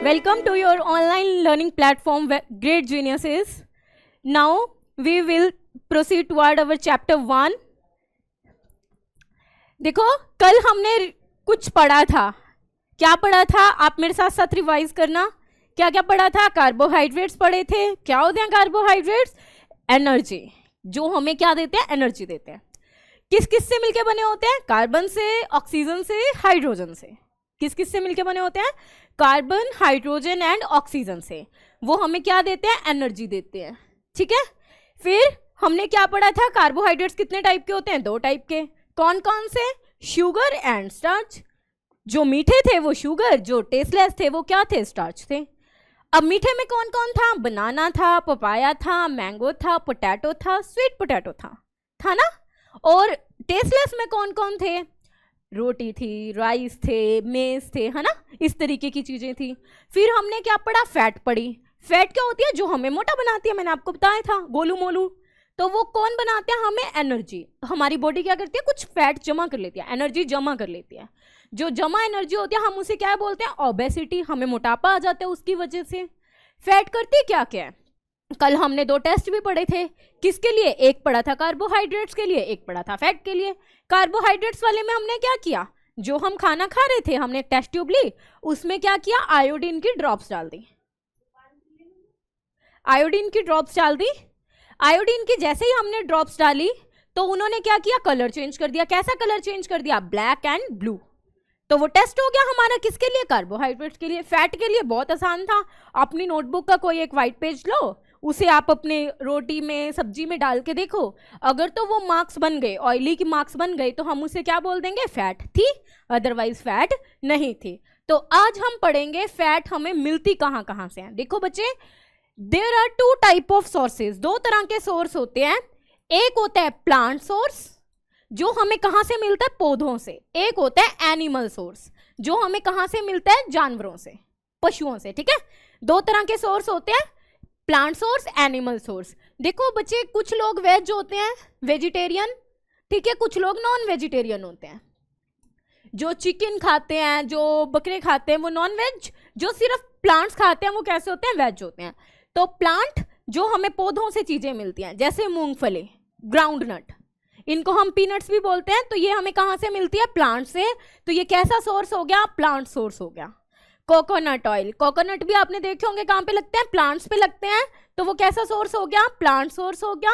Welcome to your online learning platform, Great Geniuses. Now we will proceed toward our chapter 1. देखो कल हमने कुछ पढ़ा था. क्या पढ़ा था? आप मेरे साथ साथ रिवाइज करना. क्या क्या पढ़ा था? कार्बोहाइड्रेट्स पढ़े थे. क्या होते हैं कार्बोहाइड्रेट्स? एनर्जी. जो हमें क्या देते हैं? एनर्जी देते हैं. किस किस से मिलके बने होते हैं? कार्बन से, ऑक्सीजन से, हाइड्रोजन से. किस किस से मिलके बने होते हैं? कार्बन, हाइड्रोजन एंड ऑक्सीजन से. वो हमें क्या देते हैं? एनर्जी देते हैं. ठीक है. फिर हमने क्या पढ़ा था? कार्बोहाइड्रेट्स कितने टाइप के होते हैं? 2 टाइप के. कौन कौन से? Sugar and starch. जो मीठे थे वो शुगर, जो टेस्टलेस थे वो क्या थे? स्टार्च थे. अब मीठे में कौन कौन था? बनाना था, पपाया था, मैंगो था, पोटैटो था, स्वीट पोटैटो था ना. और टेस्टलेस में कौन कौन थे? रोटी थी, राइस थे, मेज थे, है ना. इस तरीके की चीजें थी. फिर हमने क्या पढ़ा? फैट पढ़ी. फैट क्या होती है? जो हमें मोटा बनाती है. मैंने आपको बताया था, गोलू मोलू. तो वो कौन बनाते हैं? हमें एनर्जी. हमारी बॉडी क्या करती है? कुछ फैट जमा कर लेती है, एनर्जी जमा कर लेती है. जो जमा एनर्जी होती है हम उसे क्या बोलते हैं? ओबेसिटी. हमें मोटापा आ जाता है उसकी वजह से. फैट करती क्या क्या है? कल हमने 2 टेस्ट भी पढ़े थे. किसके लिए? एक पढ़ा था कार्बोहाइड्रेट्स के लिए, एक पढ़ा था फैट के लिए. कार्बोहाइड्रेट्स वाले में हमने क्या किया? जो हम खाना खा रहे थे हमने एक टेस्ट ट्यूब ली, उसमें क्या किया? आयोडीन की ड्रॉप्स डाल दी. आयोडीन की ड्रॉप्स डाल दी. आयोडीन की जैसे ही हमने ड्रॉप्स डाली तो उन्होंने क्या किया? कलर चेंज कर दिया. कैसा कलर चेंज कर दिया? Black and blue. तो वो टेस्ट हो गया हमारा किसके लिए? कार्बोहाइड्रेट्स के लिए. फैट के लिए बहुत आसान था. अपनी नोटबुक का कोई एक व्हाइट पेज लो, उसे आप अपने रोटी में, सब्जी में डाल के देखो. अगर तो वो मार्क्स बन गए, ऑयली की मार्क्स बन गए, तो हम उसे क्या बोल देंगे? फैट थी. अदरवाइज फैट नहीं थी. तो आज हम पढ़ेंगे फैट हमें मिलती कहाँ कहाँ से है. देखो बच्चे, there are 2 type of sources. 2 तरह के सोर्स होते हैं. एक होता है प्लांट सोर्स, जो हमें कहां से मिलता है? पौधों से. एक होता है एनिमल सोर्स, जो हमें कहां से मिलता है? जानवरों से, पशुओं से. ठीक है. 2 तरह के सोर्स होते हैं, प्लांट सोर्स, एनिमल सोर्स. देखो बच्चे, कुछ लोग वेज होते हैं, वेजिटेरियन. ठीक है. कुछ लोग नॉन वेजिटेरियन होते हैं. जो चिकन खाते हैं, जो बकरे खाते हैं, वो नॉन वेज. जो सिर्फ प्लांट्स खाते हैं वो कैसे होते हैं? वेज होते हैं. तो प्लांट जो हमें पौधों से चीजें मिलती हैं, जैसे मूंगफली, ग्राउंड नट, इनको हम पीनट्स भी बोलते हैं. तो ये हमें कहां से मिलती है? प्लांट से. तो ये कैसा सोर्स हो गया? प्लांट सोर्स हो गया. कोकोनट ऑयल, कोकोनट भी आपने देखे होंगे कहां पे लगते हैं? प्लांट्स पे लगते हैं. तो वो कैसा सोर्स हो गया? प्लांट सोर्स हो गया.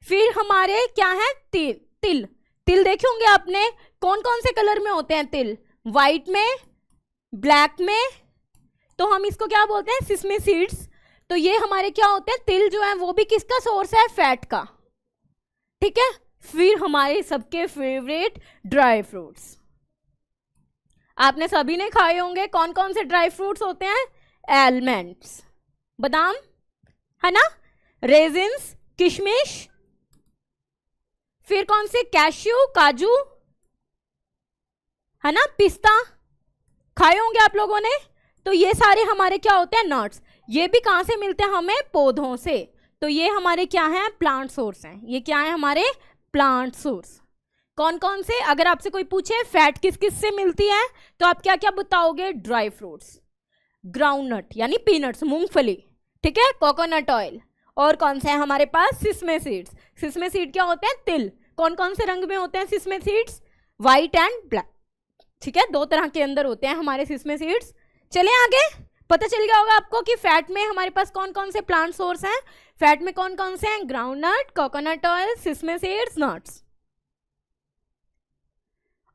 फिर हमारे क्या है? तिल. तिल, तिल देखे होंगे आपने. कौन कौन से कलर में होते हैं तिल? व्हाइट में, ब्लैक में. तो हम इसको क्या बोलते हैं? Sesame seeds. तो ये हमारे क्या होते हैं? तिल जो है वो भी किसका सोर्स है? फैट का. ठीक है. फिर हमारे सबके फेवरेट ड्राई फ्रूट्स. आपने सभी ने खाए होंगे. कौन कौन से ड्राई फ्रूट्स होते हैं? आलमंड्स, बादाम, है ना, रेजिन्स, किशमिश. फिर कौन से? कैश्यू, काजू, है ना, पिस्ता. खाए होंगे आप लोगों ने. तो ये सारे हमारे क्या होते हैं? नट्स. ये भी कहां से मिलते हैं? हमें पौधों से. तो ये हमारे क्या है? प्लांट सोर्स हैं. ये क्या है? हमारे प्लांट सोर्स. कौन कौन से? अगर आपसे कोई पूछे फैट किस किस से मिलती है, तो आप क्या क्या बताओगे? ड्राई फ्रूट्स, ग्राउंडनट यानी पीनट्स, मूंगफली. ठीक है. Coconut oil. और कौन से है हमारे पास? सिसमे सीड्स. सिसमे सीड क्या होते हैं? तिल. कौन कौन से रंग में होते हैं सिसमे सीड्स? White and black. ठीक है. 2 तरह के अंदर होते हैं हमारे सिसमे सीड्स. चले आगे. पता चल गया होगा आपको कि फैट में हमारे पास कौन कौन से प्लांट सोर्स हैं. फैट में कौन कौन से हैं? Groundnut, coconut oil, sesame seeds, nuts.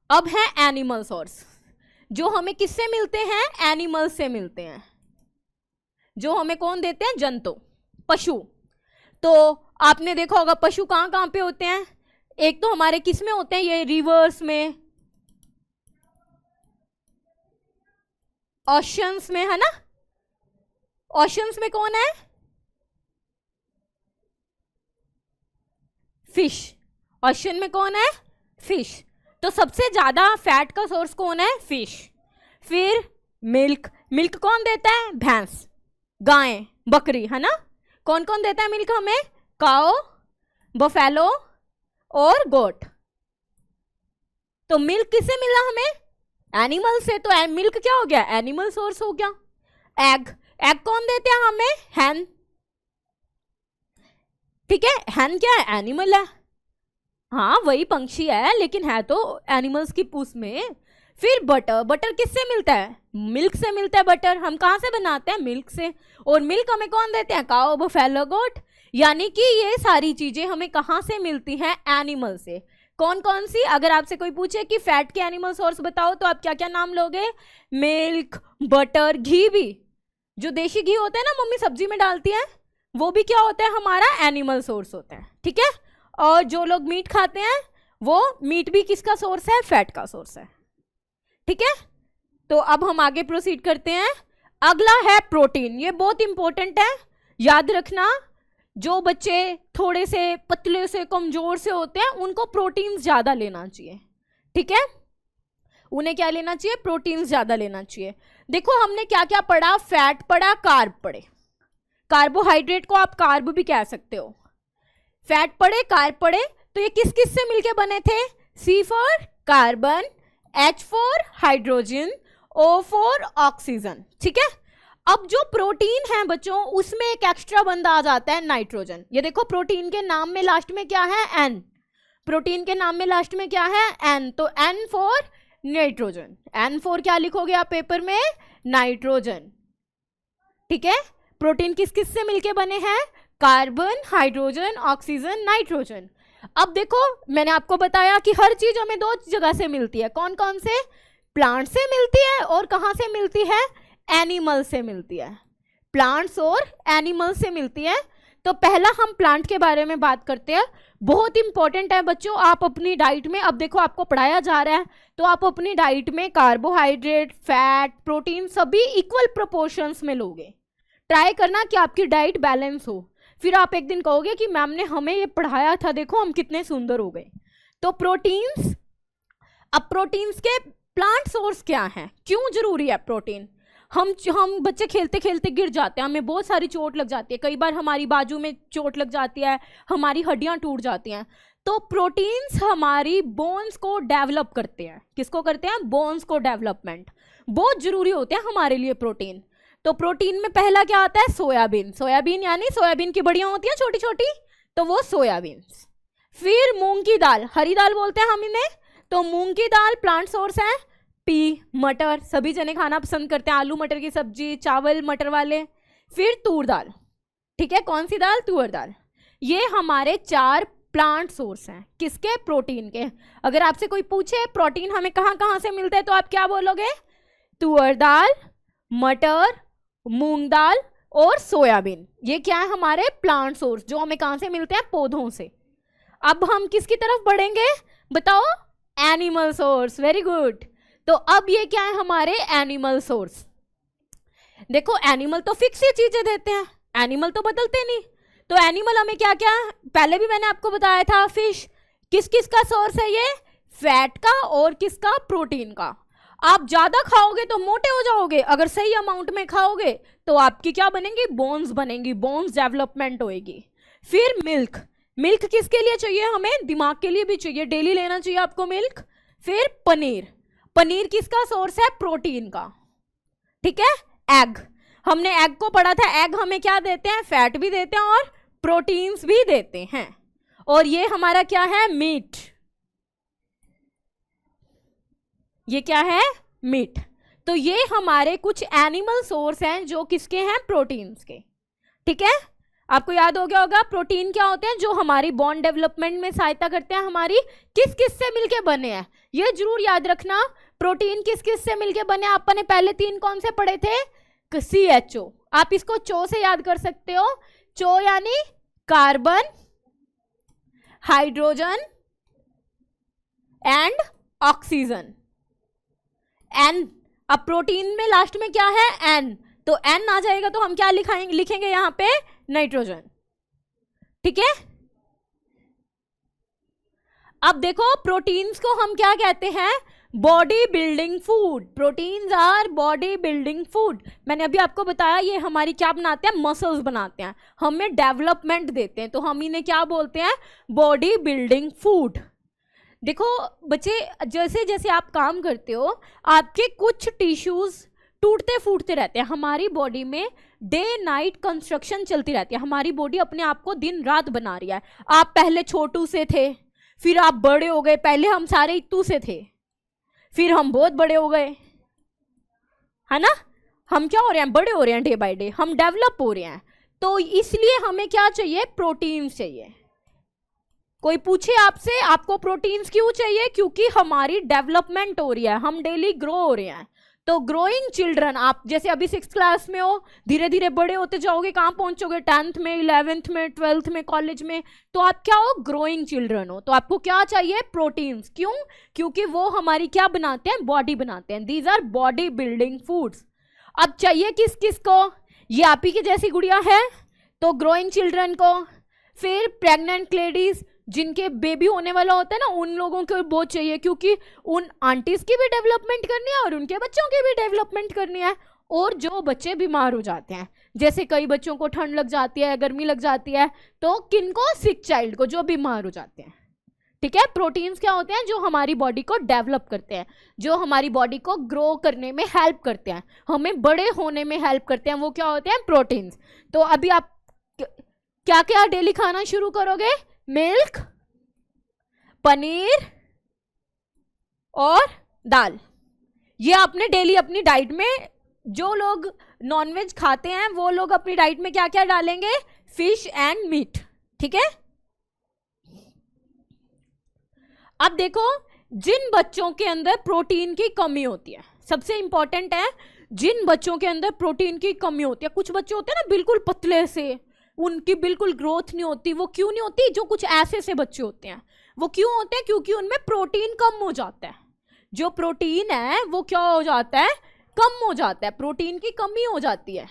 अब है एनिमल सोर्स, जो हमें किससे मिलते हैं? एनिमल्स से मिलते हैं. जो हमें कौन देते हैं? जंतु, पशु. तो आपने देखा होगा पशु कहां कहां पे होते हैं? एक तो हमारे किस में होते हैं? ये रिवर्स में, ओशंस में, है ना. ओशंस में कौन है? फिश. ओशन में कौन है? फिश. तो सबसे ज्यादा फैट का सोर्स कौन है? फिश. फिर मिल्क. मिल्क कौन देता है? भैंस, गाय, बकरी, है ना. कौन कौन देता है मिल्क हमें? काओ, बफेलो और गोट. तो मिल्क किससे मिला हमें? एनिमल से. तो मिल्क क्या हो गया? एनिमल सोर्स हो गया. एग, एग कौन देते हैं हमें? हैन, ठीक है। हैन क्या है? एनिमल है, हाँ वही पंक्षी है लेकिन है तो एनिमल्स की पूंछ में। फिर बटर, बटर किससे मिलता है? मिल्क से मिलता है बटर। हम कहाँ से बनाते हैं? मिल्क से। और मिल्क हमें कौन देते हैं? काऊ, बफेलो, गोट। यानी कि ये सारी चीजें हमें कहाँ से मिलती हैं? एनिमल से। कौन कौन सी? अगर आपसे कोई पूछे कि फैट के एनिमल सोर्स बताओ तो आप क्या क्या नाम लोगे? मिल्क, बटर, घी भी, जो देशी घी होता है ना मम्मी सब्जी में डालती है, वो भी क्या होता है? हमारा एनिमल सोर्स होता है, ठीक है। और जो लोग मीट खाते हैं वो मीट भी किसका सोर्स है? फैट का सोर्स है, ठीक है। तो अब हम आगे प्रोसीड करते हैं। अगला है प्रोटीन। ये बहुत इंपॉर्टेंट है, याद रखना। जो बच्चे थोड़े से पतले से कमजोर से होते हैं उनको प्रोटीन ज्यादा लेना चाहिए, ठीक है। उन्हें क्या लेना चाहिए? प्रोटीन ज्यादा लेना चाहिए। देखो हमने क्या क्या पढ़ा? फैट पढ़ा, कार्ब पढ़े। कार्बोहाइड्रेट को आप कार्ब भी कह सकते हो। फैट पढ़े, कार्ब पढ़े। तो ये किस किस से मिलके बने थे? C for carbon, H for hydrogen, O for oxygen, ठीक है। अब जो प्रोटीन है बच्चों उसमें एक एक्स्ट्रा बंदा आ जाता है, नाइट्रोजन। ये देखो प्रोटीन के नाम में लास्ट में क्या है? N। प्रोटीन के नाम में लास्ट में क्या है? N। तो N for nitrogen. N for क्या लिखोगे आप पेपर में? नाइट्रोजन, ठीक है। प्रोटीन किस किस से मिलके बने हैं? Carbon, hydrogen, oxygen, nitrogen. अब देखो मैंने आपको बताया कि हर चीज हमें दो जगह से मिलती है। कौन कौन से? प्लांट से मिलती है और कहाँ से मिलती है? एनिमल से मिलती है। प्लांट्स और एनिमल से मिलती है। तो पहला हम प्लांट के बारे में बात करते हैं। बहुत इंपॉर्टेंट है बच्चों, आप अपनी डाइट में, अब देखो आपको पढ़ाया जा रहा है तो आप अपनी डाइट में कार्बोहाइड्रेट, फैट, प्रोटीन सभी इक्वल प्रोपोर्शंस में लोगे। ट्राई करना कि आपकी डाइट बैलेंस हो, फिर आप एक दिन कहोगे कि मैम ने हमें ये पढ़ाया था, देखो हम कितने सुंदर हो गए। तो प्रोटीन्स, अब प्रोटीन्स के प्लांट सोर्स क्या हैं? क्यों जरूरी है प्रोटीन? हम बच्चे खेलते खेलते गिर जाते हैं, हमें बहुत सारी चोट लग जाती है, कई बार हमारी बाजू में चोट लग जाती है, हमारी हड्डियां टूट जाती हैं। तो प्रोटीन्स हमारी बोन्स को डेवलप करते हैं। किसको करते हैं? बोन्स को डेवलपमेंट। बहुत जरूरी होते हैं हमारे लिए प्रोटीन। तो प्रोटीन में पहला क्या आता है? सोयाबीन। सोयाबीन यानी सोयाबीन की बड़ियां होती हैं छोटी छोटी, तो वो सोयाबीन। फिर मूंग की दाल, हरी दाल बोलते हैं हम इन्हें, तो मूंग की दाल प्लांट सोर्स है। पी, मटर, सभी जने खाना पसंद करते हैं, आलू मटर की सब्जी, चावल मटर वाले। फिर तूर दाल, ठीक है। कौन सी दाल? तुअर दाल। ये हमारे 4 प्लांट सोर्स हैं। किसके? प्रोटीन के। अगर आपसे कोई पूछे प्रोटीन हमें कहाँ कहाँ से मिलता है तो आप क्या बोलोगे? तुअर दाल, मटर, मूंग दाल और सोयाबीन। ये क्या है? हमारे प्लांट सोर्स, जो हमें कहां से मिलते हैं? पौधों से। अब हम किसकी तरफ बढ़ेंगे बताओ? Animal source. Very good. तो अब ये क्या है? हमारे एनिमल सोर्स। देखो एनिमल तो फिक्स ही चीजें देते हैं, एनिमल तो बदलते नहीं। तो एनिमल हमें क्या क्या, पहले भी मैंने आपको बताया था, फिश। किस किस का सोर्स है ये? फैट का और किसका? प्रोटीन का। आप ज्यादा खाओगे तो मोटे हो जाओगे, अगर सही अमाउंट में खाओगे तो आपकी क्या बनेंगी? बोन्स बनेंगी, बोन्स डेवलपमेंट होएगी। फिर मिल्क। मिल्क किसके लिए चाहिए हमें? दिमाग के लिए भी चाहिए, डेली लेना चाहिए आपको मिल्क। फिर पनीर। पनीर किसका सोर्स है? प्रोटीन का, ठीक है। एग, हमने एग को पढ़ा था, एग हमें क्या देते हैं? फैट भी देते हैं और प्रोटीन्स भी देते हैं। और ये हमारा क्या है? मीट। ये क्या है? मीट। तो ये हमारे कुछ एनिमल सोर्स हैं जो किसके हैं? प्रोटीन्स के, ठीक है। आपको याद हो गया होगा प्रोटीन क्या होते हैं? जो हमारी बोन डेवलपमेंट में सहायता करते हैं। हमारी किस किस से मिलके बने हैं ये जरूर याद रखना। प्रोटीन किस किस से मिलके बने? आपने पहले 3 कौन से पढ़े थे? CHO। आप इसको चो से याद कर सकते हो। चो यानी carbon, hydrogen and oxygen. N। अब प्रोटीन में लास्ट में क्या है? N। तो N आ जाएगा तो हम क्या लिखेंगे यहां पे? नाइट्रोजन, ठीक है। अब देखो प्रोटीन्स को हम क्या कहते हैं? Body building food. Proteins our body building food. मैंने अभी आपको बताया ये हमारी क्या बनाते हैं? मसल्स बनाते हैं, हमें डेवलपमेंट देते हैं, तो हम इन्हें क्या बोलते हैं? Body building food. देखो बच्चे, जैसे जैसे आप काम करते हो आपके कुछ टिश्यूज, टूटते फूटते रहते हैं। हमारी बॉडी में डे नाइट कंस्ट्रक्शन चलती रहती है। हमारी बॉडी अपने आप को दिन रात बना रही है। आप पहले छोटू से थे, फिर आप बड़े हो गए। पहले हम सारे इत्तू से थे, फिर हम बहुत बड़े हो गए, है ना। हम क्या हो रहे हैं, बड़े हो रहे हैं डे बाय डे, हम डेवलप हो रहे हैं। तो इसलिए हमें क्या चाहिए, प्रोटीन्स चाहिए। कोई पूछे आपसे आपको प्रोटीन्स क्यों चाहिए, क्योंकि हमारी डेवलपमेंट हो रही है, हम डेली ग्रो हो रहे हैं। तो ग्रोइंग चिल्ड्रन, आप जैसे अभी 6th क्लास में हो, धीरे धीरे बड़े होते जाओगे, कहाँ पहुंचोगे, 10th में, 11th में, 12th में, कॉलेज में, तो आप क्या हो, ग्रोइंग चिल्ड्रन हो। तो आपको क्या चाहिए, प्रोटीन्स। क्यों, क्योंकि वो हमारी क्या बनाते हैं, बॉडी बनाते हैं। These our body building foods. अब चाहिए किस किस को, ये आप ही की जैसी गुड़िया है तो ग्रोइंग चिल्ड्रन को, फिर प्रेग्नेंट लेडीज जिनके बेबी होने वाला होता है ना, उन लोगों को बहुत चाहिए, क्योंकि उन आंटीज की भी डेवलपमेंट करनी है और उनके बच्चों की भी डेवलपमेंट करनी है। और जो बच्चे बीमार हो जाते हैं, जैसे कई बच्चों को ठंड लग जाती है, गर्मी लग जाती है, तो किनको, सिक चाइल्ड को, जो बीमार हो जाते हैं। ठीक है, प्रोटीन्स क्या होते हैं, जो हमारी बॉडी को डेवलप करते हैं, जो हमारी बॉडी को ग्रो करने में हेल्प करते हैं, हमें बड़े होने में हेल्प करते हैं, वो क्या होते हैं, प्रोटीन्स। तो अभी आप क्या क्या डेली खाना शुरू करोगे, मिल्क, पनीर और दाल। ये आपने डेली अपनी डाइट में, जो लोग नॉनवेज खाते हैं वो लोग अपनी डाइट में क्या क्या डालेंगे, फिश एंड मीट। ठीक है। अब देखो, जिन बच्चों के अंदर प्रोटीन की कमी होती है, सबसे इंपॉर्टेंट है, जिन बच्चों के अंदर प्रोटीन की कमी होती है, कुछ बच्चे होते हैं ना बिल्कुल पतले से, उनकी बिल्कुल ग्रोथ नहीं होती। वो क्यों नहीं होती, जो कुछ ऐसे से बच्चे होते हैं, वो क्यों होते हैं, क्योंकि उनमें प्रोटीन कम हो जाता है। जो प्रोटीन है वो क्या हो जाता है, कम हो जाता है, प्रोटीन की कमी हो जाती है।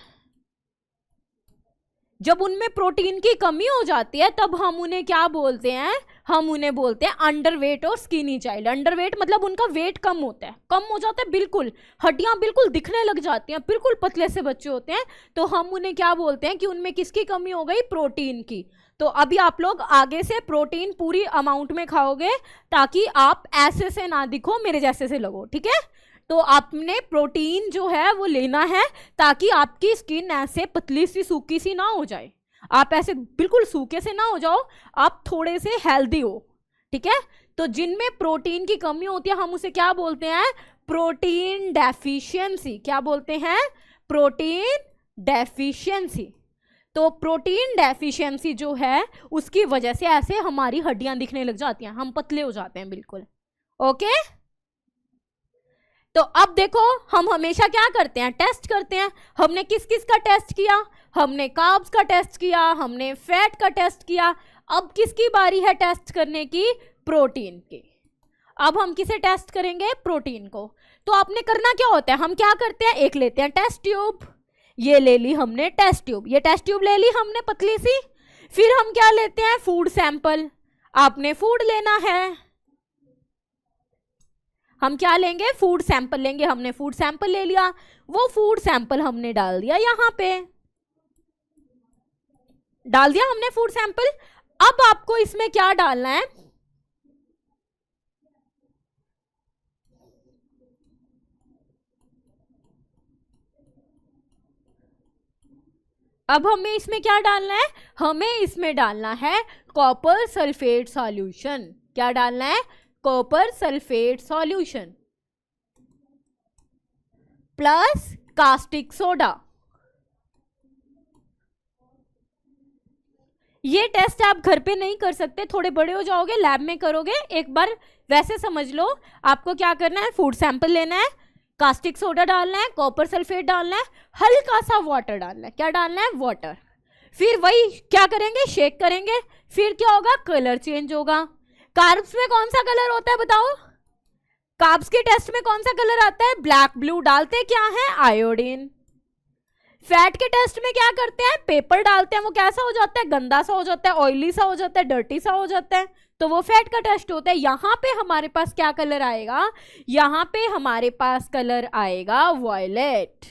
जब उनमें प्रोटीन की कमी हो जाती है तब हम उन्हें क्या बोलते हैं, हम उन्हें बोलते हैं अंडरवेट और स्किनी चाइल्ड। अंडरवेट मतलब उनका वेट कम होता है, कम हो जाता है, बिल्कुल हड्डियां बिल्कुल दिखने लग जाती हैं, बिल्कुल पतले से बच्चे होते हैं। तो हम उन्हें क्या बोलते हैं कि उनमें किसकी कमी हो गई, प्रोटीन की। तो अभी आप लोग आगे से प्रोटीन पूरी अमाउंट में खाओगे, ताकि आप ऐसे से ना दिखो, मेरे जैसे से लगो। ठीक है। तो आपने प्रोटीन जो है वो लेना है, ताकि आपकी स्किन ऐसे पतली सी सूखी सी ना हो जाए, आप ऐसे बिल्कुल सूखे से ना हो जाओ, आप थोड़े से हेल्दी हो। ठीक है। तो जिनमें प्रोटीन की कमी होती है हम उसे क्या बोलते हैं, प्रोटीन डेफिशिएंसी। क्या बोलते हैं, प्रोटीन डेफिशिएंसी। तो प्रोटीन डेफिशिएंसी जो है उसकी वजह से ऐसे हमारी हड्डियां दिखने लग जाती हैं, हम पतले हो जाते हैं बिल्कुल। ओके। तो अब देखो, हम हमेशा क्या करते हैं, टेस्ट करते हैं। हमने किस किस का टेस्ट किया, हमने कार्ब्स का टेस्ट किया, हमने फैट का टेस्ट किया। अब किसकी बारी है टेस्ट करने की, प्रोटीन की। अब हम किसे टेस्ट करेंगे, प्रोटीन को। तो आपने करना क्या होता है, हम क्या करते हैं, एक लेते हैं टेस्ट ट्यूब, ये ले ली हमने टेस्ट ट्यूब, ये टेस्ट ट्यूब ले ली हमने पतली सी। फिर हम क्या लेते हैं, फूड सैंपल। आपने फूड लेना है, हम क्या लेंगे, फूड सैंपल लेंगे। हमने फूड सैंपल ले लिया, वो फूड सैंपल हमने डाल दिया यहां पे, डाल दिया हमने फूड सैंपल। अब आपको इसमें क्या डालना है, अब हमें इसमें क्या डालना है, हमें इसमें डालना है कॉपर सल्फेट सॉल्यूशन। क्या डालना है, copper sulphate solution plus caustic soda. ये टेस्ट आप घर पे नहीं कर सकते, थोड़े बड़े हो जाओगे लैब में करोगे। एक बार वैसे समझ लो, आपको क्या करना है, फूड सैंपल लेना है, कास्टिक सोडा डालना है, कॉपर सल्फेट डालना है, हल्का सा वाटर डालना है। क्या डालना है, वाटर। फिर वही क्या करेंगे, शेक करेंगे। फिर क्या होगा, कलर चेंज होगा। कार्ब्स में कौन सा कलर होता है बताओ, कार्ब्स के टेस्ट में कौन सा कलर आता है, ब्लैक ब्लू। डालते क्या है, आयोडीन। फैट के टेस्ट में क्या करते हैं, पेपर डालते हैं, वो कैसा हो जाता है, गंदा सा हो जाता है, ऑयली सा हो जाता है, डर्टी सा हो जाता है, तो वो फैट का टेस्ट होता है। यहाँ पे हमारे पास क्या कलर आएगा, यहाँ पे हमारे पास कलर आएगा वॉयलेट।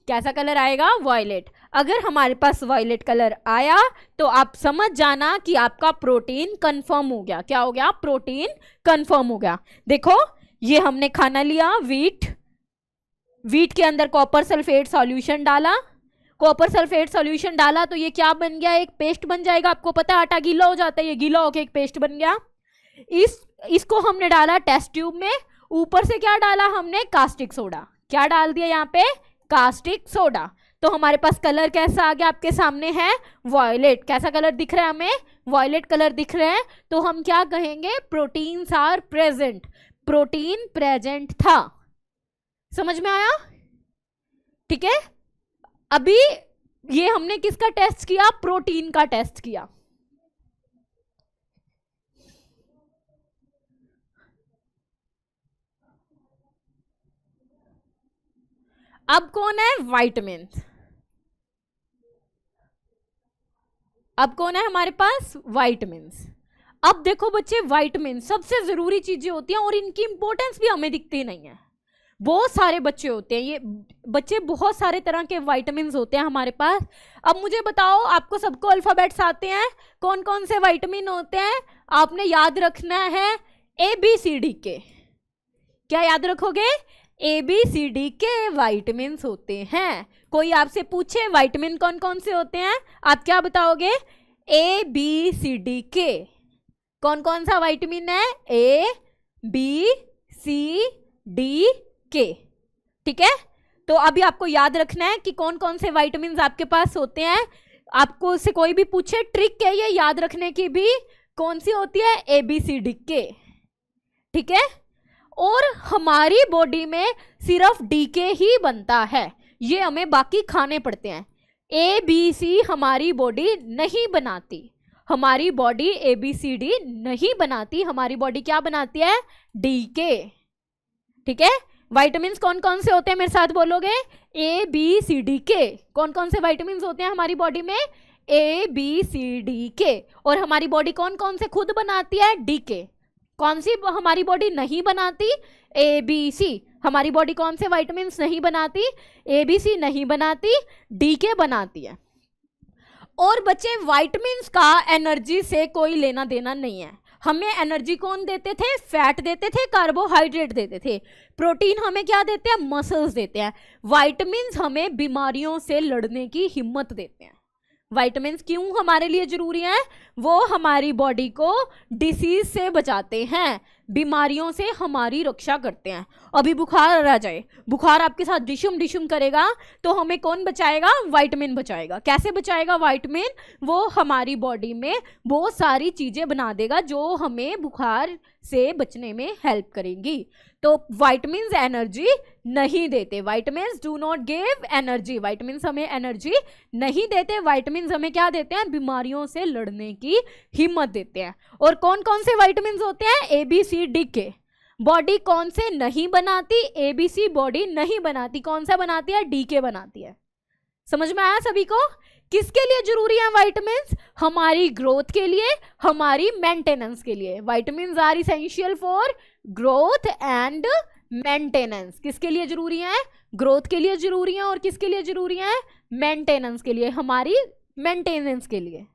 कैसा कलर आएगा, वॉयलेट। अगर हमारे पास वॉयलेट कलर आया तो आप समझ जाना कि आपका प्रोटीन कंफर्म हो गया। क्या हो गया, प्रोटीन कंफर्म हो गया। देखो, ये हमने खाना लिया, व्हीट, वीट के अंदर कॉपर सल्फेट सॉल्यूशन डाला, कॉपर सल्फेट सॉल्यूशन डाला तो ये क्या बन गया, एक पेस्ट बन जाएगा। आपको पता है आटा गीला हो जाता है, ये गीला होकर एक पेस्ट बन गया। इसको हमने डाला टेस्ट ट्यूब में, ऊपर से क्या डाला हमने, कास्टिक सोडा। क्या डाल दिया यहाँ पे, कास्टिक सोडा। तो हमारे पास कलर कैसा आ गया, आपके सामने है वॉयलेट। कैसा कलर दिख रहा है हमें, वॉयलेट कलर दिख रहे हैं। तो हम क्या कहेंगे, proteins are present, protein present था। समझ में आया, ठीक है। अभी ये हमने किसका टेस्ट किया, प्रोटीन का टेस्ट किया। अब कौन है, विटामिन्स। अब कौन है हमारे पास, विटामिन्स। अब देखो बच्चे, विटामिन सबसे जरूरी चीजें होती हैं और इनकी इंपॉर्टेंस भी हमें दिखती नहीं है। बहुत सारे बच्चे होते हैं, ये बच्चे बहुत सारे तरह के विटामिन्स होते हैं हमारे पास। अब मुझे बताओ, आपको सबको अल्फाबेट्स आते हैं, कौन कौन से विटामिन होते हैं, आपने याद रखना है ABCD के। क्या याद रखोगे, ABCD के विटामिन्स होते हैं। कोई आपसे पूछे विटामिन कौन कौन से होते हैं, आप क्या बताओगे, ABCD के। कौन कौन सा विटामिन है, ABCD के, ठीक है। तो अभी आपको याद रखना है कि कौन कौन से विटामिन आपके पास होते हैं। आपको से कोई भी पूछे, ट्रिक है ये याद रखने की भी, कौन सी होती है, ABCD के, ठीक है। और हमारी बॉडी में सिर्फ DK ही बनता है, ये हमें बाकी खाने पड़ते हैं। ABC हमारी बॉडी नहीं बनाती, हमारी बॉडी ABCD नहीं बनाती, हमारी बॉडी क्या बनाती है, DK, ठीक है। विटामिन्स कौन कौन से होते हैं, मेरे साथ बोलोगे, ABCD के। कौन कौन से विटामिन्स होते हैं हमारी बॉडी में, ABCD के। और हमारी बॉडी कौन कौन से खुद बनाती है, DK। कौन सी हमारी बॉडी नहीं बनाती, ABC। हमारी बॉडी कौन से विटामिन्स नहीं बनाती, ABC नहीं बनाती, DK बनाती है। और बच्चे, विटामिन्स का एनर्जी से कोई लेना देना नहीं है। हमें एनर्जी कौन देते थे, फैट देते थे, कार्बोहाइड्रेट देते थे। प्रोटीन हमें क्या देते हैं, मसल्स देते हैं। विटामिन्स हमें बीमारियों से लड़ने की हिम्मत देते हैं। विटामिन्स क्यों हमारे लिए जरूरी हैं, वो हमारी बॉडी को डिसीज से बचाते हैं, बीमारियों से हमारी रक्षा करते हैं। अभी बुखार आ जाए, बुखार आपके साथ डिशुम डिशुम करेगा, तो हमें कौन बचाएगा, विटामिन बचाएगा। कैसे बचाएगा विटामिन, वो हमारी बॉडी में बहुत सारी चीजें बना देगा जो हमें बुखार से बचने में हेल्प करेंगी। तो विटामिन्स एनर्जी नहीं देते, vitamins do not give energy. Vitamins हमें एनर्जी नहीं देते, विटामिन्स हमें क्या देते हैं, बीमारियों से लड़ने की हिम्मत देते हैं। और कौन कौन से विटामिन्स होते हैं, ABCD के। बॉडी कौन से नहीं बनाती, ABC बॉडी नहीं बनाती, कौन सा बनाती है, DK बनाती है। समझ में आया सभी को। किसके लिए जरूरी है विटामिन्स, हमारी ग्रोथ के लिए, हमारी मेंटेनेंस के लिए। Vitamins are essential for growth and maintenance. किसके लिए जरूरी है, ग्रोथ के लिए जरूरी है, और किसके लिए जरूरी है, मेंटेनेंस के लिए, हमारी मेंटेनेंस के लिए,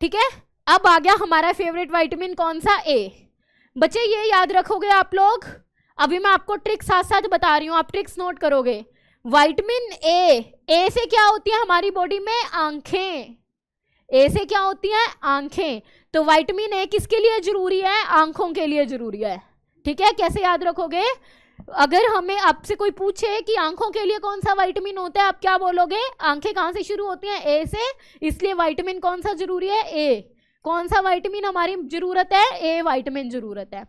ठीक है। अब आ गया हमारा फेवरेट विटामिन कौन सा, A। बच्चे ये याद रखोगे आप लोग, अभी मैं आपको ट्रिक्स साथ साथ बता रही हूं, आप ट्रिक्स नोट करोगे। विटामिन A से क्या होती है हमारी बॉडी में, आंखें। A से क्या होती है, आंखें। तो विटामिन A किसके लिए जरूरी है, आंखों के लिए जरूरी है, ठीक है। कैसे याद रखोगे, अगर हमें आपसे कोई पूछे कि आंखों के लिए कौन सा विटामिन होता है, आप क्या बोलोगे, आंखें कहां से शुरू होती हैं, A से, इसलिए विटामिन कौन सा जरूरी है, A। कौन सा विटामिन हमारी जरूरत है, A विटामिन जरूरत है।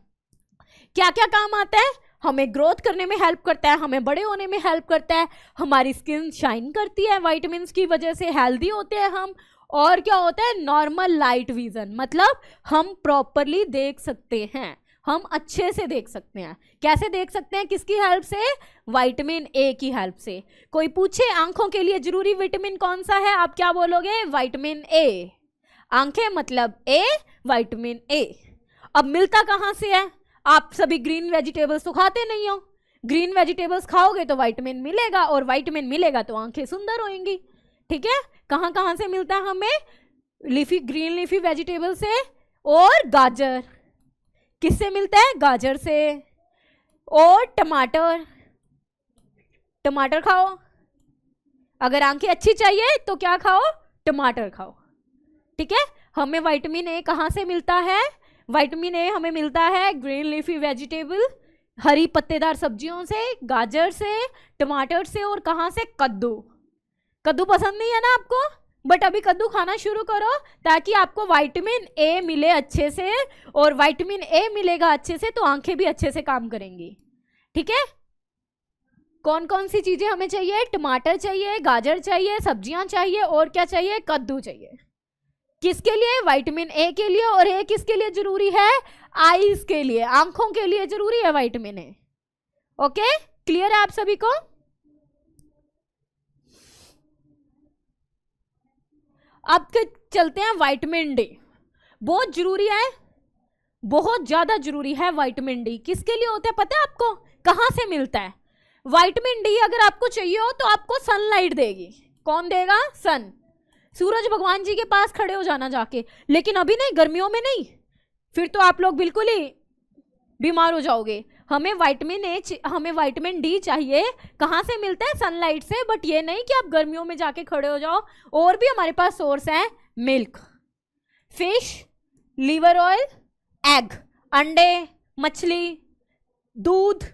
क्या क्या काम आता है, हमें ग्रोथ करने में हेल्प करता है, हमें बड़े होने में हेल्प करता है, हमारी स्किन शाइन करती है, विटामिन्स की वजह से हेल्दी होते हैं हम। और क्या होता है, नॉर्मल लाइट विजन, मतलब हम प्रॉपरली देख सकते हैं, हम अच्छे से देख सकते हैं। कैसे देख सकते हैं, किसकी हेल्प से, विटामिन A की हेल्प से। कोई पूछे आंखों के लिए जरूरी विटामिन कौन सा है, आप क्या बोलोगे, विटामिन A। आंखें मतलब A, विटामिन A। अब मिलता कहां से है, आप सभी ग्रीन वेजिटेबल्स तो खाते नहीं हो, ग्रीन वेजिटेबल्स खाओगे तो विटामिन मिलेगा, और विटामिन मिलेगा तो आंखें सुंदर होंगी, ठीक है। कहां कहां से मिलता है हमें, लीफी, ग्रीन लीफी वेजिटेबल से, और गाजर। किससे मिलता है, गाजर से, और टमाटर, टमाटर खाओ। अगर आंखें अच्छी चाहिए तो क्या खाओ, टमाटर खाओ। ठीक है, हमें विटामिन ए कहाँ से मिलता है? विटामिन ए हमें मिलता है ग्रीन लीफी वेजिटेबल, हरी पत्तेदार सब्जियों से, गाजर से, टमाटर से, और कहाँ से? कद्दू। कद्दू पसंद नहीं है ना आपको, बट अभी कद्दू खाना शुरू करो ताकि आपको विटामिन ए मिले अच्छे से, और विटामिन ए मिलेगा अच्छे से तो आंखें भी अच्छे से काम करेंगी। ठीक है, कौन कौन सी चीजें हमें चाहिए? टमाटर चाहिए, गाजर चाहिए, सब्जियां चाहिए, और क्या चाहिए? कद्दू चाहिए। किसके लिए? विटामिन ए के लिए। और ए किसके लिए जरूरी है? आईज के लिए, आंखों के लिए जरूरी है विटामिन ए। ओके, क्लियर है आप सभी को? अब चलते हैं विटामिन डी। बहुत जरूरी है, बहुत ज्यादा जरूरी है विटामिन डी। किसके लिए होता है पता है आपको? कहां से मिलता है विटामिन डी? अगर आपको चाहिए हो तो आपको सनलाइट देगी। कौन देगा? सन। सूरज भगवान जी के पास खड़े हो जाना जाके, लेकिन अभी नहीं, गर्मियों में नहीं, फिर तो आप लोग बिल्कुल ही बीमार हो जाओगे। हमें विटामिन डी चाहिए। कहाँ से मिलता है? सनलाइट से। बट ये नहीं कि आप गर्मियों में जाके खड़े हो जाओ, और भी हमारे पास सोर्स है। Milk, fish, liver oil, egg, अंडे, मछली, दूध,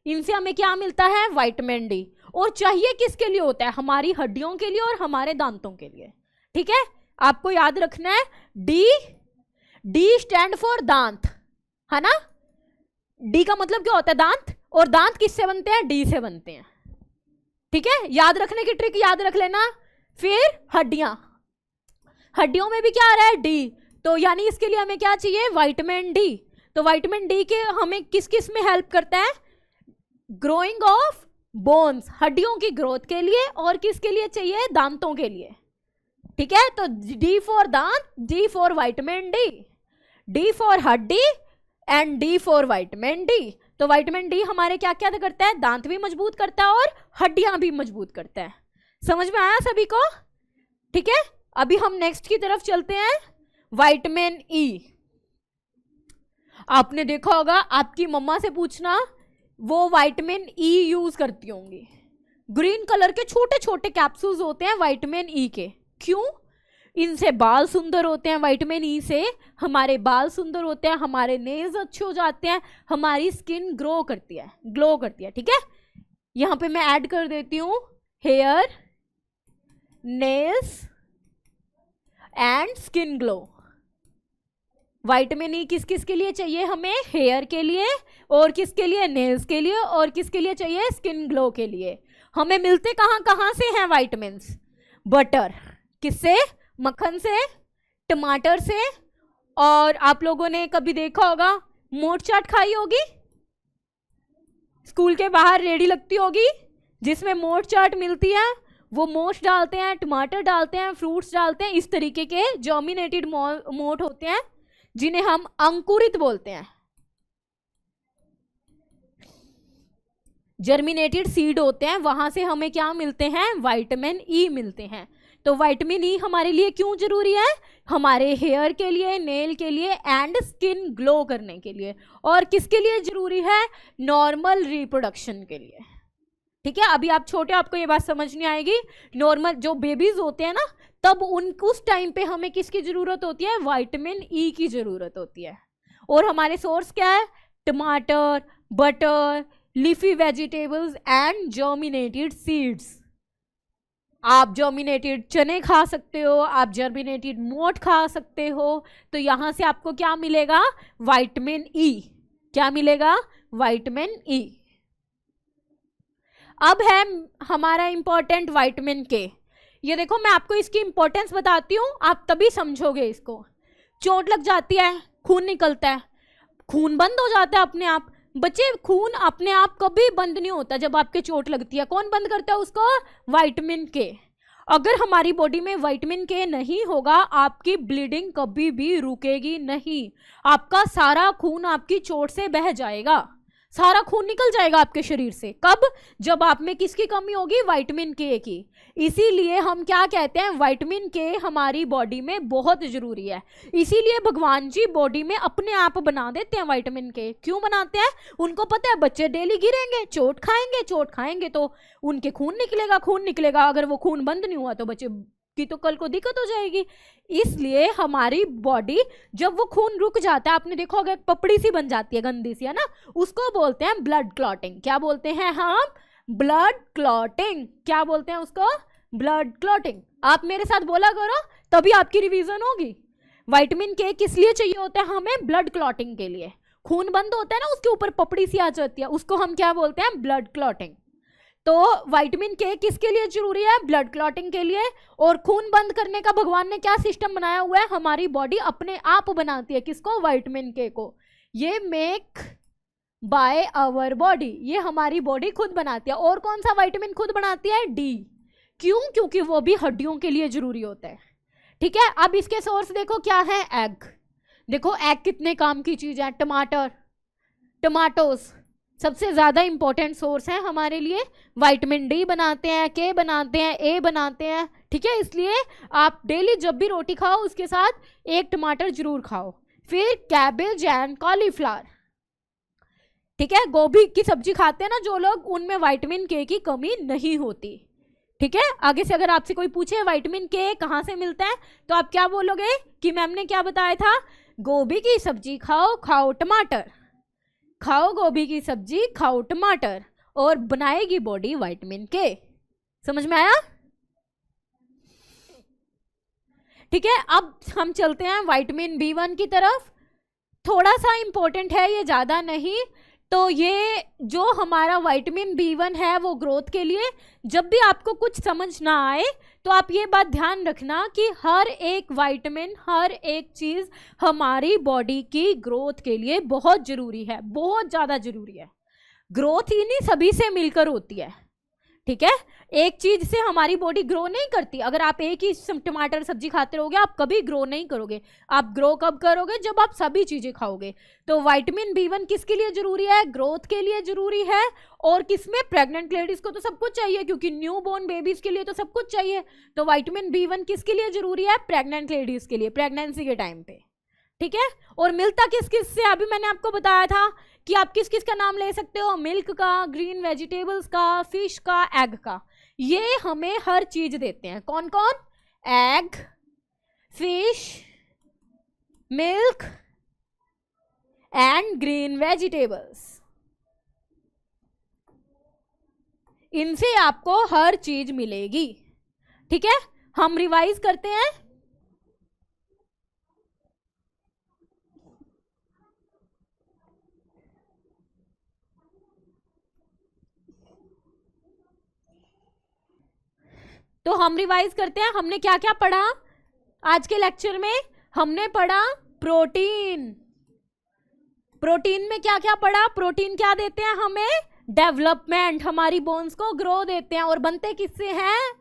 इनसे हमें क्या मिलता है? Vitamin D. और चाहिए किसके लिए होता है? हमारी हड्डियों के लिए और हमारे दांतों के लिए। ठीक है, आपको याद रखना है डी। डी स्टैंड फॉर दांत, है ना? डी का मतलब क्या होता है? दांत। और दांत किससे बनते हैं? डी से बनते हैं। ठीक है, याद रखने की ट्रिक याद रख लेना। फिर हड्डियां, हड्डियों में भी क्या आ रहा है? डी। तो यानी इसके लिए हमें क्या चाहिए? Vitamin D. तो विटामिन डी के हमें किस किस में हेल्प करता है? ग्रोइंग ऑफ बोन्स, हड्डियों की ग्रोथ के लिए, और किसके लिए चाहिए? दांतों के लिए। ठीक है, तो डी फॉर दांत, D for vitamin D, D for हड्डी, and D for vitamin D. तो विटामिन डी हमारे क्या क्या करता है? दांत भी मजबूत करता है और हड्डियां भी मजबूत करता है। समझ में आया सभी को? ठीक है, अभी हम नेक्स्ट की तरफ चलते हैं। Vitamin E. आपने देखा होगा, आपकी मम्मा से पूछना, वो विटामिन ई यूज करती होंगी। ग्रीन कलर के छोटे छोटे कैप्सूल्स होते हैं विटामिन ई के। क्यों? इनसे बाल सुंदर होते हैं। विटामिन ई से हमारे बाल सुंदर होते हैं, हमारे नेल्स अच्छे हो जाते हैं, हमारी स्किन ग्लो करती है। ठीक है, यहां पे मैं ऐड कर देती हूं hair, nails and skin glow. Vitamin E किस किस के लिए चाहिए हमें? हेयर के लिए, और किसके लिए? नेल्स के लिए, और किसके लिए चाहिए? स्किन ग्लो के लिए। हमें मिलते कहाँ से हैं विटामिन? बटर, किससे? मक्खन से, टमाटर से, और आप लोगों ने कभी देखा होगा, मोट चाट खाई होगी, स्कूल के बाहर रेडी लगती होगी जिसमें मोट चाट मिलती है। वो मोट डालते हैं, टमाटर डालते हैं, फ्रूट्स डालते हैं, इस तरीके के जर्मिनेटेड मोट होते हैं जिन्हें हम अंकुरित बोलते हैं। जर्मिनेटेड सीड होते हैं, वहां से हमें क्या मिलते हैं? विटामिन ई मिलते हैं। तो विटामिन ई हमारे लिए क्यों जरूरी है? हमारे हेयर के लिए, नेल के लिए, एंड स्किन ग्लो करने के लिए। और किसके लिए जरूरी है? नॉर्मल रिप्रोडक्शन के लिए। ठीक है, अभी आप छोटे, आपको ये बात समझ नहीं आएगी। नॉर्मल जो बेबीज होते हैं ना, तब उस टाइम पे हमें किसकी जरूरत होती है? विटामिन ई की जरूरत होती है। और हमारे सोर्स क्या है? टमाटर, butter, leafy vegetables and germinated seeds. आप जर्मिनेटेड चने खा सकते हो, आप जर्मिनेटेड मोट खा सकते हो। तो यहां से आपको क्या मिलेगा? Vitamin E. क्या मिलेगा? Vitamin E. अब है हमारा इंपॉर्टेंट विटामिन के। ये देखो, मैं आपको इसकी इंपॉर्टेंस बताती हूँ, आप तभी समझोगे इसको। चोट लग जाती है, खून निकलता है, खून बंद हो जाता है अपने आप। बच्चे, खून अपने आप कभी बंद नहीं होता जब आपके चोट लगती है। कौन बंद करता है उसको? विटामिन के। अगर हमारी बॉडी में विटामिन के नहीं होगा, आपकी ब्लीडिंग कभी भी रुकेगी नहीं। आपका सारा खून आपकी चोट से बह जाएगा, सारा खून निकल जाएगा आपके शरीर से। कब? जब आप में किसकी कमी होगी? विटामिन के की। इसीलिए हम क्या कहते हैं, विटामिन के हमारी बॉडी में बहुत जरूरी है। इसीलिए भगवान जी बॉडी में अपने आप बना देते हैं विटामिन के। क्यों बनाते हैं? उनको पता है बच्चे डेली गिरेंगे, चोट खाएंगे तो उनके खून निकलेगा। अगर वो खून बंद नहीं हुआ तो बच्चे की तो कल को दिक्कत हो जाएगी। इसलिए हमारी बॉडी जब वो खून रुक जाता है, आपने देखो अगर पपड़ी सी बन जाती है गंदी सी, है ना, उसको बोलते हैं ब्लड क्लॉटिंग। क्या बोलते हैं हम? Blood clotting. क्या बोलते हैं उसको? Blood clotting. आप मेरे साथ बोला करो तभी आपकी रिवीजन होगी। विटामिन के किस लिए चाहिए होता है हमें? ब्लड क्लॉटिंग के लिए। खून बंद होता है ना, उसके ऊपर पपड़ी सी आ जाती है, उसको हम क्या बोलते हैं? Blood clotting. तो विटामिन के किसके लिए जरूरी है? ब्लड क्लॉटिंग के लिए। और खून बंद करने का भगवान ने क्या सिस्टम बनाया हुआ है? हमारी बॉडी अपने आप बनाती है। किसको? विटामिन के को। ये मेक बाय आवर बॉडी, ये हमारी बॉडी खुद बनाती है। और कौन सा विटामिन खुद बनाती है? डी। क्यों? क्योंकि वो भी हड्डियों के लिए जरूरी होता है। ठीक है, अब इसके सोर्स देखो क्या है? एग। देखो एग कितने काम की चीज है। टमाटोस सबसे ज्यादा इंपॉर्टेंट सोर्स है हमारे लिए। विटामिन डी बनाते हैं, के बनाते हैं, ए बनाते हैं। ठीक है, इसलिए आप डेली जब भी रोटी खाओ उसके साथ एक टमाटर जरूर खाओ। फिर कैबेज एंड कॉलीफ्लावर। ठीक है, गोभी की सब्जी खाते हैं ना जो लोग, उनमें विटामिन के की कमी नहीं होती। ठीक है, आगे से अगर आपसे कोई पूछे विटामिन के कहाँ से मिलता है तो आप क्या बोलोगे कि मैम ने क्या बताया था? गोभी की सब्जी खाओ टमाटर, खाओ गोभी की सब्जी, खाओ टमाटर, और बनाएगी बॉडी विटामिन के। समझ में आया? ठीक है, अब हम चलते हैं विटामिन B1 की तरफ। थोड़ा सा इंपॉर्टेंट है ये, ज्यादा नहीं। तो ये जो हमारा विटामिन B1 है वो ग्रोथ के लिए। जब भी आपको कुछ समझ ना आए तो आप ये बात ध्यान रखना कि हर एक विटामिन, हर एक चीज हमारी बॉडी की ग्रोथ के लिए बहुत जरूरी है, बहुत ज्यादा जरूरी है। ग्रोथ इन्हीं सभी से मिलकर होती है। ठीक है, एक चीज से हमारी बॉडी ग्रो नहीं करती। अगर आप एक ही टमाटर सब्जी खाते रहोगे आप कभी ग्रो नहीं करोगे। आप ग्रो कब करोगे? जब आप सभी चीजें खाओगे। तो विटामिन B1 किसके लिए जरूरी है? ग्रोथ के लिए जरूरी है। और किसमें? प्रेग्नेंट लेडीज को तो सब कुछ चाहिए, क्योंकि न्यू बोर्न बेबीज के लिए तो सब कुछ चाहिए। तो विटामिन B1 किसके लिए जरूरी है? प्रेग्नेंट लेडीज के लिए, प्रेगनेंसी के टाइम पे। ठीक है, और मिलता किस किस से? अभी मैंने आपको बताया था कि आप किस किस का नाम ले सकते हो। मिल्क का, ग्रीन वेजिटेबल्स का, फिश का, एग का। ये हमें हर चीज देते हैं। कौन कौन? Egg, fish, milk and green vegetables. इनसे आपको हर चीज मिलेगी। ठीक है, हम रिवाइज करते हैं। तो हम रिवाइज करते हैं, हमने क्या क्या पढ़ा आज के लेक्चर में? हमने पढ़ा प्रोटीन। प्रोटीन में क्या क्या पढ़ा? प्रोटीन क्या देते हैं हमें? डेवलपमेंट, हमारी बोन्स को ग्रो देते हैं। और बनते किससे हैं?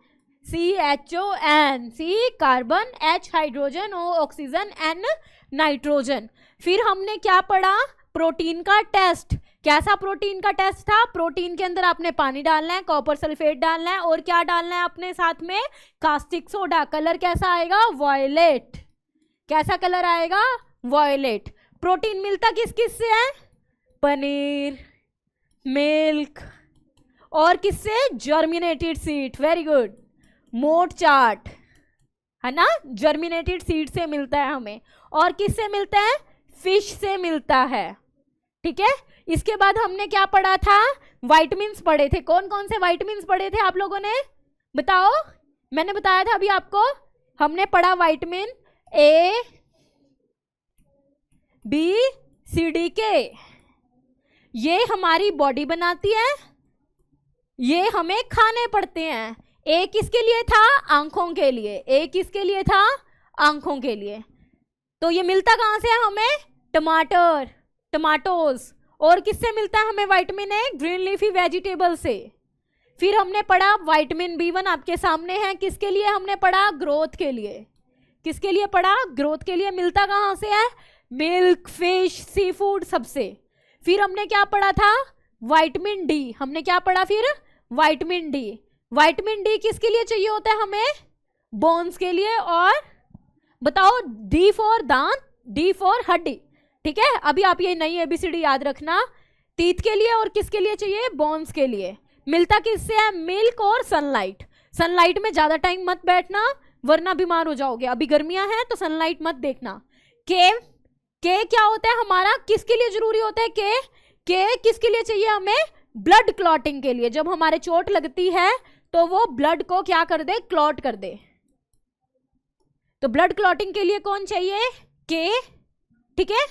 CHON, C carbon, H hydrogen, O oxygen, N nitrogen. फिर हमने क्या पढ़ा? प्रोटीन का टेस्ट। कैसा प्रोटीन का टेस्ट था? प्रोटीन के अंदर आपने पानी डालना है, कॉपर सल्फेट डालना है, और क्या डालना है अपने साथ में? Caustic soda. कलर कैसा आएगा? वॉयलेट। कैसा कलर आएगा? वॉयलेट। प्रोटीन मिलता किस किस से है? पनीर, मिल्क, और किससे? Germinated seed. Very good. मोट चाट, है ना, जर्मिनेटेड सीड से मिलता है हमें। और किससे मिलता है? फिश से मिलता है। ठीक है, इसके बाद हमने क्या पढ़ा था? विटामिन्स पढ़े थे। कौन कौन से विटामिन्स पढ़े थे आप लोगों ने? बताओ। मैंने बताया था अभी आपको। हमने पढ़ा vitamin A, B, C, D, K। ये हमारी बॉडी बनाती है, ये हमें खाने पड़ते हैं। A किसके लिए था? आंखों के लिए। A किसके लिए था? आंखों के लिए। तो ये मिलता कहां से है हमें? टमाटर, टमाटोज। और किससे मिलता है हमें vitamin A? Green leafy vegetable से। फिर हमने पढ़ा विटामिन B1 आपके सामने है। किसके लिए हमने पढ़ा? ग्रोथ के लिए। किसके लिए पढ़ा? ग्रोथ के लिए। मिलता कहां से है? मिल्क, फिश, सी फूड, सबसे। फिर हमने क्या पढ़ा था, विटामिन डी। हमने क्या पढ़ा फिर, विटामिन डी। विटामिन डी किसके लिए चाहिए होता है हमें, बोन्स के लिए। और बताओ, डी फॉर दांत, डी फॉर हड्डी, ठीक है। अभी आप ये नई एबीसीडी याद रखना, टीथ के लिए और किसके लिए चाहिए, बोन्स के लिए। मिलता किससे है, मिल्क और सनलाइट। सनलाइट में ज्यादा टाइम मत बैठना वरना बीमार हो जाओगे, अभी गर्मियां हैं तो सनलाइट मत देखना। के क्या होता है हमारा, किसके लिए जरूरी होता है के किसके लिए चाहिए हमें, ब्लड क्लॉटिंग के लिए। जब हमारे चोट लगती है तो वो ब्लड को क्या कर दे, क्लॉट कर दे। तो ब्लड क्लॉटिंग के लिए कौन चाहिए, के, ठीक है।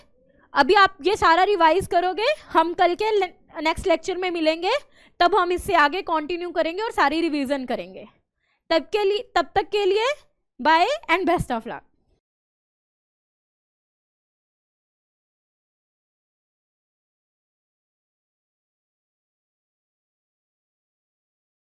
अभी आप ये सारा रिवाइज करोगे, हम कल के नेक्स्ट लेक्चर में मिलेंगे, तब हम इससे आगे कंटिन्यू करेंगे और सारी रिवीजन करेंगे। तब तक के लिए bye and best of luck.